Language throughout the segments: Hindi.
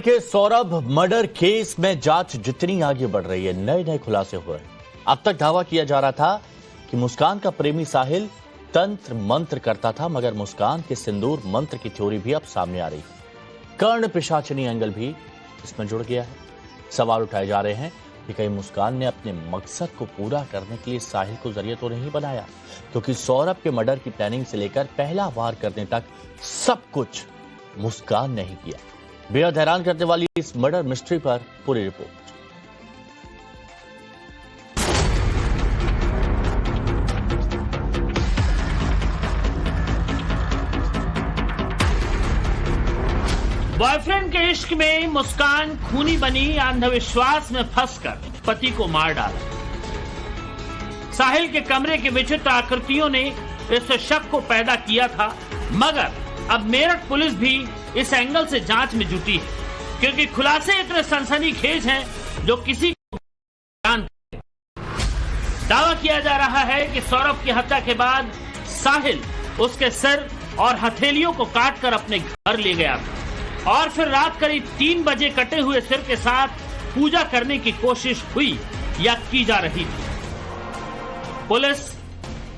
के सौरभ मर्डर केस में जांच जितनी आगे बढ़ रही है, नए नए खुलासे हुए हैं। अब तक दावा किया जा रहा था कि मुस्कान का प्रेमी साहिल तंत्र मंत्र करता था, मगर मुस्कान के सिंदूर मंत्र की थ्योरी भी अब सामने आ रही है। कर्ण पिशाचिनी एंगल भी इसमें जुड़ गया है। सवाल उठाए जा रहे हैं कि कहीं मुस्कान ने अपने मकसद को पूरा करने के लिए साहिल को जरिया तो नहीं बनाया, क्योंकि सौरभ के मर्डर की प्लानिंग से लेकर पहला वार करने तक सब कुछ मुस्कान ने ही किया। बेहद हैरान करने वाली इस मर्डर मिस्ट्री पर पूरी रिपोर्ट। बॉयफ्रेंड के इश्क में मुस्कान खूनी बनी, अंधविश्वास में फंसकर पति को मार डाला। साहिल के कमरे की विचित्र आकृतियों ने इस शक को पैदा किया था, मगर अब मेरठ पुलिस भी इस एंगल से जांच में जुटी है, क्योंकि खुलासे इतने सनसनीखेज हैं जो किसी को जानते। दावा किया जा रहा है कि सौरभ की हत्या के बाद साहिल उसके सिर और हथेलियों को काटकर अपने घर ले गया था और फिर रात करीब 3 बजे कटे हुए सिर के साथ पूजा करने की कोशिश हुई या की जा रही थी। पुलिस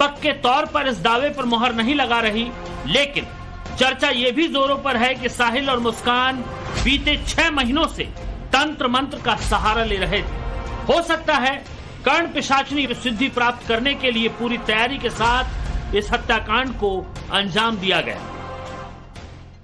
पक्के तौर पर इस दावे पर मुहर नहीं लगा रही, लेकिन चर्चा ये भी जोरों पर है कि साहिल और मुस्कान बीते 6 महीनों से तंत्र मंत्र का सहारा ले रहे थे। हो सकता है कर्ण पिशाचिनी सिद्धि प्राप्त करने के लिए पूरी तैयारी के साथ इस हत्याकांड को अंजाम दिया गया।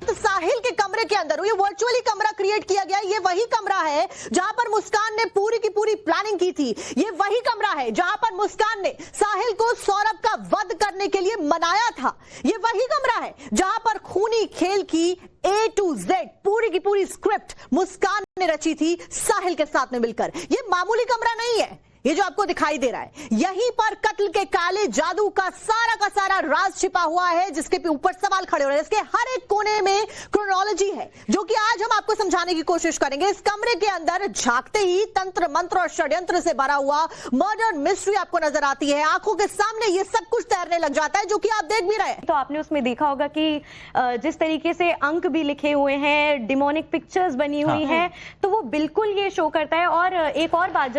साहिल के कमरे के अंदर ये वर्चुअली कमरा क्रिएट किया गया, ये वही कमरा है जहां पर मुस्कान ने पूरी की पूरी प्लानिंग की थी। ये वही कमरा है जहां पर मुस्कान ने साहिल को सौरभ का वध करने के लिए मनाया था। ये वही कमरा है जहां पर खूनी खेल की A to Z पूरी की पूरी स्क्रिप्ट मुस्कान ने रची थी साहिल के साथ में मिलकर। ये मामूली कमरा नहीं है, ये जो आपको दिखाई दे रहा है, यहीं पर कत्ल के काले जादू का सारा राज छिपा हुआ है, जिसके ऊपर सवाल खड़े हो रहे हैं। इसके हर एक कोने में क्रोनोलॉजी है, जो कि आज हम आपको समझाने की कोशिश करेंगे। इस कमरे के अंदर झांकते ही तंत्र मंत्र और षड्यंत्र से भरा हुआ मर्डर मिस्ट्री आपको नजर आती है। आंखों के सामने ये सब कुछ तैरने लग जाता है, जो कि आप देख भी रहे हैं। तो आपने उसमें देखा होगा कि जिस तरीके से अंक भी लिखे हुए हैं, डिमोनिक पिक्चर्स बनी हुई हैं, तो वो बिल्कुल ये शो करता है। और एक और बात,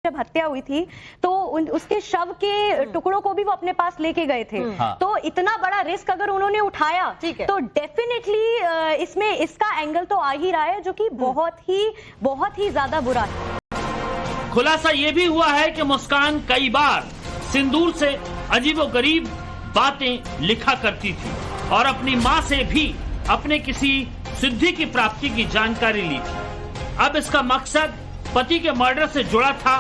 जब हत्या हुई थी तो उसके शव के टुकड़ों को भी वो अपने पास लेके गए थे। तो इतना बड़ा रिस्क अगर उन्होंने उठाया तो डेफिनेटली इसमें इसका एंगल तो आ ही रहा है, जो कि बहुत ही ज्यादा बुरा है। खुलासा ये भी हुआ है कि मुस्कान कई बार सिंदूर से अजीबोगरीब बातें लिखा करती थी और अपनी मां से भी अपने किसी सिद्धि की प्राप्ति की जानकारी ली थी। अब इसका मकसद पति के मर्डर से जुड़ा था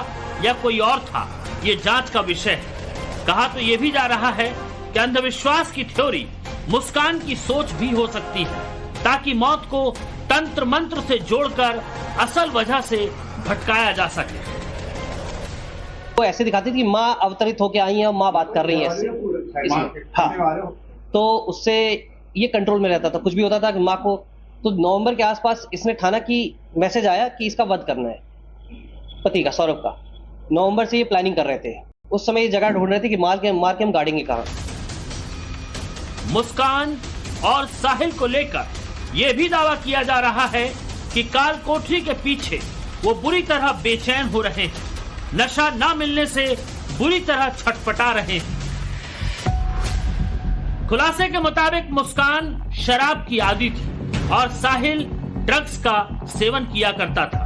या कोई और था, ये जांच का विषय है। कहा तो ये भी जा रहा है कि अंधविश्वास की थ्योरी मुस्कान की सोच भी हो सकती है, ताकि मौत को तंत्र मंत्र से जोड़कर असल वजह से भटकाया जा सके। वो ऐसे दिखाती थी कि माँ अवतरित होकर आई है, माँ बात कर रही है ऐसे। हाँ, तो उससे ये कंट्रोल में रहता था। कुछ भी होता था कि माँ को, तो नवंबर के आसपास इसने ठाना कि मैसेज आया कि इसका वध करना है, पति का, सौरभ का। नवंबर से ये प्लानिंग कर रहे थे। उस समय ये जगह ढूंढ रहे थे कि मार के हम गाड़ेंगे कहां। मुस्कान और साहिल को लेकर यह भी दावा किया जा रहा है कि काल कोठरी के पीछे वो बुरी तरह बेचैन हो रहे हैं, नशा ना मिलने से बुरी तरह छटपटा रहे हैं। खुलासे के मुताबिक मुस्कान शराब की आदी थी और साहिल ड्रग्स का सेवन किया करता था।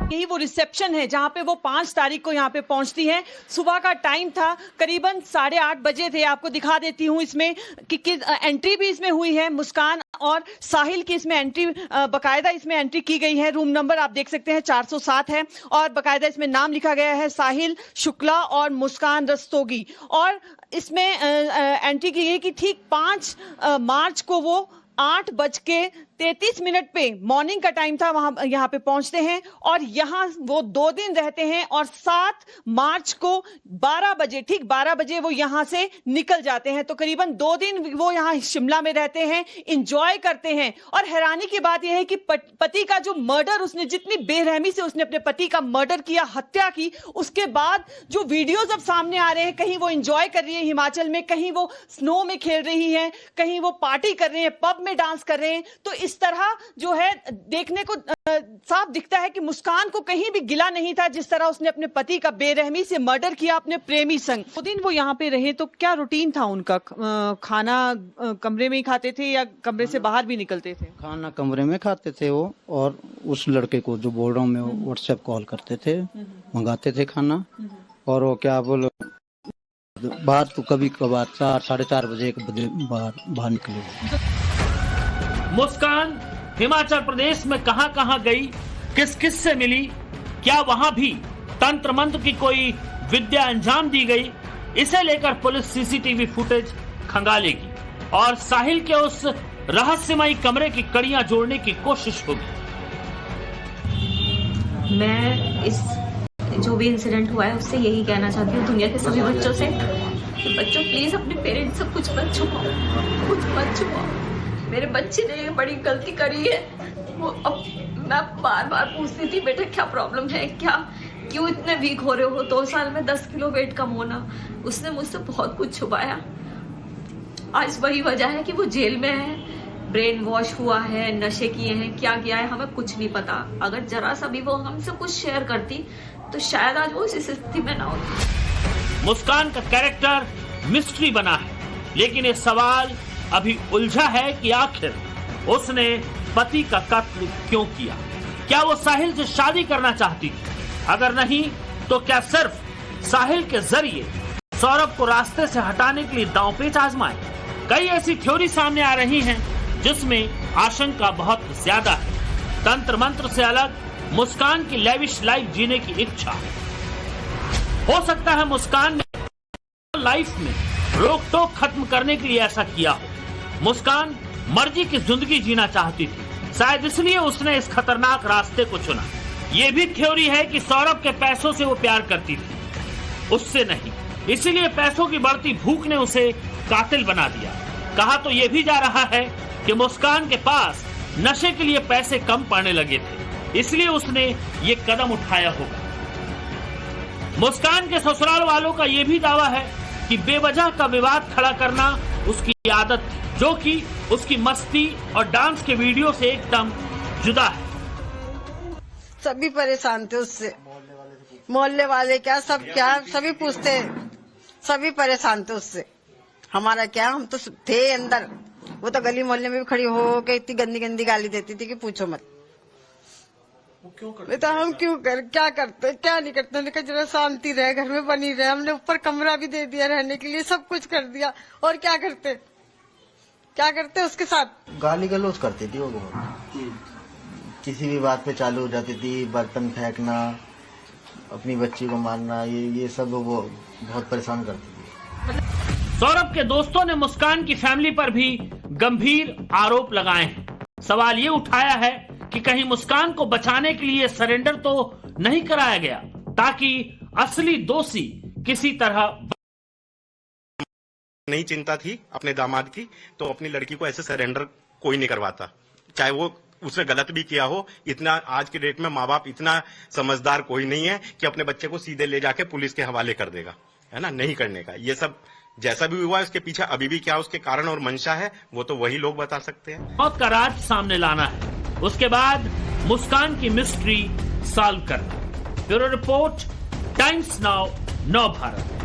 यही वो रिसेप्शन है जहां पे वो 5 तारीख को यहाँ पे पहुंचती हैं। सुबह का टाइम था, करीबन 8:30 बजे थे। आपको दिखा देती हूँ इसमें कि एंट्री भी इसमें हुई है। मुस्कान और साहिल की इसमें एंट्री, बकायदा इसमें एंट्री की गई है। रूम नंबर आप देख सकते हैं 407 है और बकायदा इसमें नाम लिखा गया है साहिल शुक्ला और मुस्कान रस्तोगी। और इसमें एंट्री की गई कि ठीक 5 मार्च को वो 8:33 पे मॉर्निंग का टाइम था, वहां यहाँ पे पहुंचते हैं और यहाँ वो 2 दिन रहते हैं और 7 मार्च को 12 बजे, ठीक 12 बजे वो यहाँ से निकल जाते हैं। तो करीबन 2 दिन वो यहाँ शिमला में रहते हैं, इंजॉय करते हैं। और हैरानी की बात यह है कि पति का जो मर्डर, उसने जितनी बेरहमी से उसने अपने पति का मर्डर किया, हत्या की, उसके बाद जो वीडियोज अब सामने आ रहे हैं, कहीं वो इंजॉय कर रही है हिमाचल में, कहीं वो स्नो में खेल रही है, कहीं वो पार्टी कर रहे हैं, पब में डांस कर रहे हैं। तो इस तरह जो है देखने को साफ दिखता है कि मुस्कान को कहीं भी गिला नहीं था जिस तरह उसने अपने पति का बेरहमी से मर्डर किया अपने प्रेमी संग। वो दिन वो यहाँ पे रहे तो क्या रूटीन था उनका? खाना कमरे में ही खाते थे या कमरे से बाहर भी निकलते थे? खाना कमरे में खाते थे वो, और उस लड़के को जो बोल रहा हूँ मैं व्हाट्सएप कॉल करते थे, मंगाते थे खाना, और वो क्या बोलो बाहर तो कभी कभार 4, 4:30 बजे 1 बजे बाहर निकले। मुस्कान हिमाचल प्रदेश में कहां गई, किस किस से मिली, क्या वहां भी तंत्र मंत्र की कोई विद्या अंजाम दी गई, इसे लेकर पुलिस सीसीटीवी फुटेज खंगालेगी और साहिल के उस रहस्यमयी कमरे की कड़ियां जोड़ने की कोशिश होगी। मैं इस जो भी इंसिडेंट हुआ है उससे यही कहना चाहती हूँ दुनिया के सभी बच्चों से कि बच्चों प्लीज अपने पेरेंट्स से कुछ मत छुपाओ। मेरे बच्चे ने बड़ी गलती करी है। वो अब मैं बार पूछती थी बेटा क्या प्रॉब्लम है, क्यों इतने वीक हो रहे हो, 2 साल में 10 किलो वेट कम होना। उसने मुझसे बहुत कुछ छुपाया। आज वही वजह है कि वो जेल में है, ब्रेन वॉश हुआ है, नशे किए हैं, क्या किया है हमें कुछ नहीं पता। अगर जरा सा भी वो हमसे कुछ शेयर करती तो शायद आज वो इस स्थिति में ना होती। मुस्कान का कैरेक्टर मिस्ट्री बना है, लेकिन ये सवाल अभी उलझा है कि आखिर उसने पति का कत्ल क्यों किया। क्या वो साहिल से शादी करना चाहती थी? अगर नहीं तो क्या सिर्फ साहिल के जरिए सौरभ को रास्ते से हटाने के लिए दांवपेच आजमाए? कई ऐसी थ्योरी सामने आ रही हैं जिसमें आशंका बहुत ज्यादा है। तंत्र मंत्र से अलग मुस्कान की लेविश लाइफ जीने की इच्छा। हो सकता है मुस्कान ने लाइफ में रोक टोक खत्म करने के लिए ऐसा किया हो। मुस्कान मर्जी की जिंदगी जीना चाहती थी, शायद इसलिए उसने इस खतरनाक रास्ते को चुना। यह भी थ्योरी है कि सौरभ के पैसों से वो प्यार करती थी, उससे नहीं, इसीलिए पैसों की बढ़ती भूख ने उसे कातिल बना दिया। कहा तो यह भी जा रहा है कि मुस्कान के पास नशे के लिए पैसे कम पड़ने लगे थे, इसलिए उसने ये कदम उठाया होगा। मुस्कान के ससुराल वालों का यह भी दावा है कि बेवजह का विवाद खड़ा करना उसकी आदत थी, जो कि उसकी मस्ती और डांस के वीडियो से एकदम जुदा है। सभी परेशान थे उससे, मोहल्ले वाले क्या सब क्या सभी पूछते हैं, सभी परेशान थे उससे। हमारा क्या, हम तो थे अंदर, वो तो गली मोहल्ले में भी खड़ी हो के इतनी गंदी गंदी गाली देती थी कि पूछो मत। बेटा हम क्या करते क्या नहीं करते, हमने कहा जरा शांति रहे, घर में बनी रहे। हमने ऊपर कमरा भी दे दिया रहने के लिए, सब कुछ कर दिया, और क्या करते उसके साथ। गाली गलौज करती थी वो बहुत, किसी भी बात पे चालू हो जाती थी, बर्तन फेंकना, अपनी बच्ची को मारना, ये सब वो बहुत परेशान करती थी। सौरभ के दोस्तों ने मुस्कान की फैमिली पर भी गंभीर आरोप लगाए हैं। सवाल ये उठाया है कि कहीं मुस्कान को बचाने के लिए सरेंडर तो नहीं कराया गया, ताकि असली दोषी किसी तरह। नहीं चिंता थी अपने दामाद की, तो अपनी लड़की को ऐसे सरेंडर कोई नहीं करवाता, चाहे वो उसने गलत भी किया हो। इतना आज के डेट में माँ बाप इतना समझदार कोई नहीं है कि अपने बच्चे को सीधे ले जाके पुलिस के हवाले कर देगा, है ना, नहीं करने का। ये सब जैसा भी हुआ है उसके पीछे अभी भी क्या उसके कारण और मंशा है, वो तो वही लोग बता सकते हैं। मौत का राज सामने लाना है, उसके बाद मुस्कान की मिस्ट्री सॉल्व करना। ब्यूरो रिपोर्ट, टाइम्स नाउ, नव भारत।